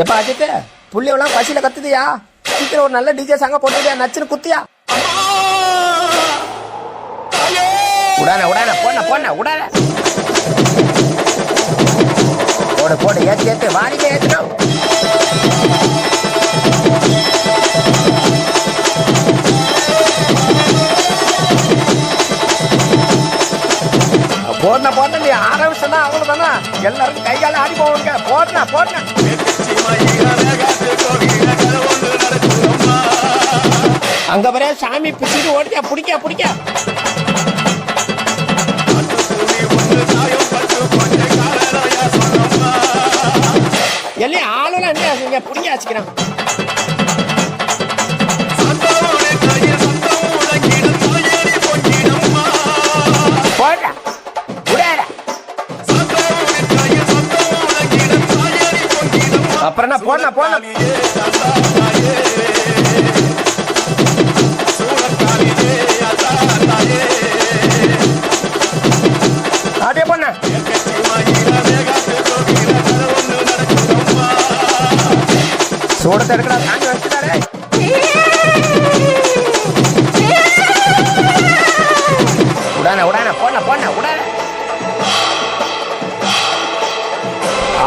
ஏப்பா அஜித்து புள்ளியெல்லாம் பசியில கத்துதியா? சீக்கிரம் ஒரு நல்ல டிஜே சாங்க போட்டுட்டியா? நச்சுன்னு குத்தியா? உடான உடான போன போன உடான போடு போடு ஏத்து ஏத்து வாடிக்கை ஏத்துடும். போடன போட்ட நீ ஆரம்பிச்சா அவ்வளவுதானா? எல்லாருக்கும் கை கால ஆடி போவாங்க. போடனா போடனா அங்க வர சாமி பிடிச்சிட்டு ஓடிக்கா பிடிக்க பிடிக்க எல்லாம் ஆளுநர் என்ன பிடிக்க வச்சுக்கிறான். அப்புறம் என்ன போன போன அப்படியே போன சூடத்தை எடுக்கடா தாண்டி வச்சுட்டாரே. உடான உடான போன போன உடான.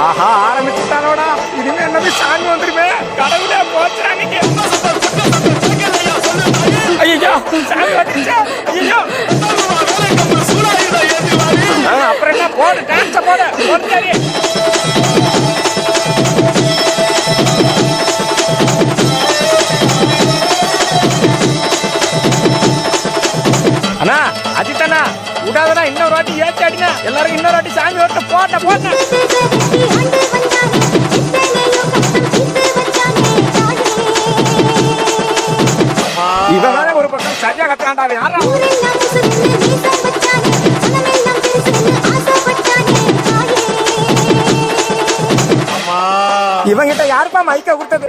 ஆஹா ஆரம்பிச்சுட்டானோடா. இனிமே என்ன சாமி வந்துருமே. கடவுளே போச்சுறாங்க. ஐயோ சாமி வந்துச்சா? ஐயோ அப்புறம் என்ன போடு டான்ஸ போடு போடுறாரு. அண்ணா அஜித்தண்ணா விடாதண்ணா. இன்னொரு வாட்டி ஏற்றி அடினா எல்லாரும் இன்னொரு வாட்டி சாமி வரட்டு போட்ட போட்ட. இவன் ஒரு பக்கம் சரியா கத்துறான்டா. யாரா இவங்கிட்ட யாருப்பா மைக்க கொடுத்தது?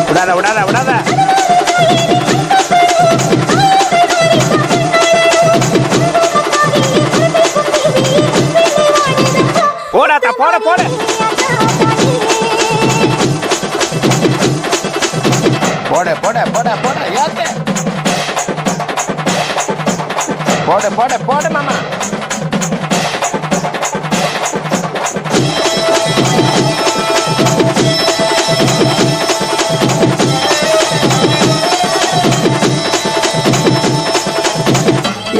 விடாத விடாத விடாத போடாத்தா போட போட போட போட போட போட ஏத்து போட போட போட மாமா.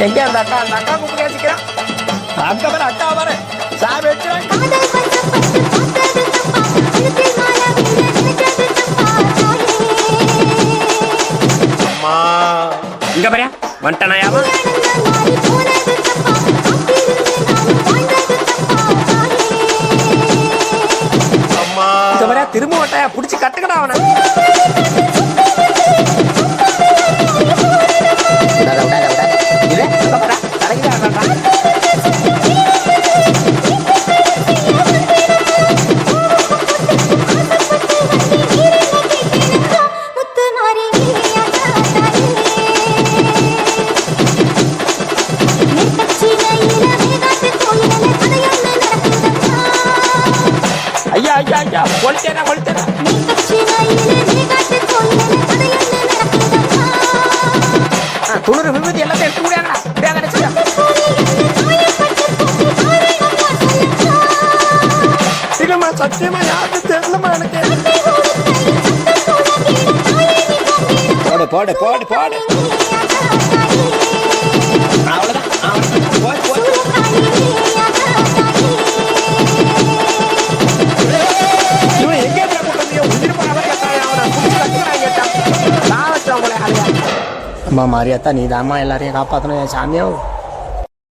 எங்க அந்த அக்கா? அந்த அக்கா கூப்பிட்டு வச்சுக்கிறான். அக்கா வர அக்கா வர சாமி வச்சுறாங்க. இங்க பாரு வந்துட்டானா யாவா? இங்க பாரு திரும்ப வட்டாயா புடிச்சு கட்டுக்கடா அவனை. ஐயா ஐயா ஐயா கொளுத்தேனா கொளுத்தேனா. துணுறு விபத்து எல்லாத்தையும் எடுத்து முடியாங்கடா. இல்லம்மா சத்தியமா யாருக்கு தெரியலமா எனக்கு. போடு போடு போடு போடு அவ்வளவுதான். இவன் எங்கே உயிர் அம்மா மாரியாத்தா நீ தாம்மா எல்லாரையும் காப்பாற்றணும் என் சாமியோ.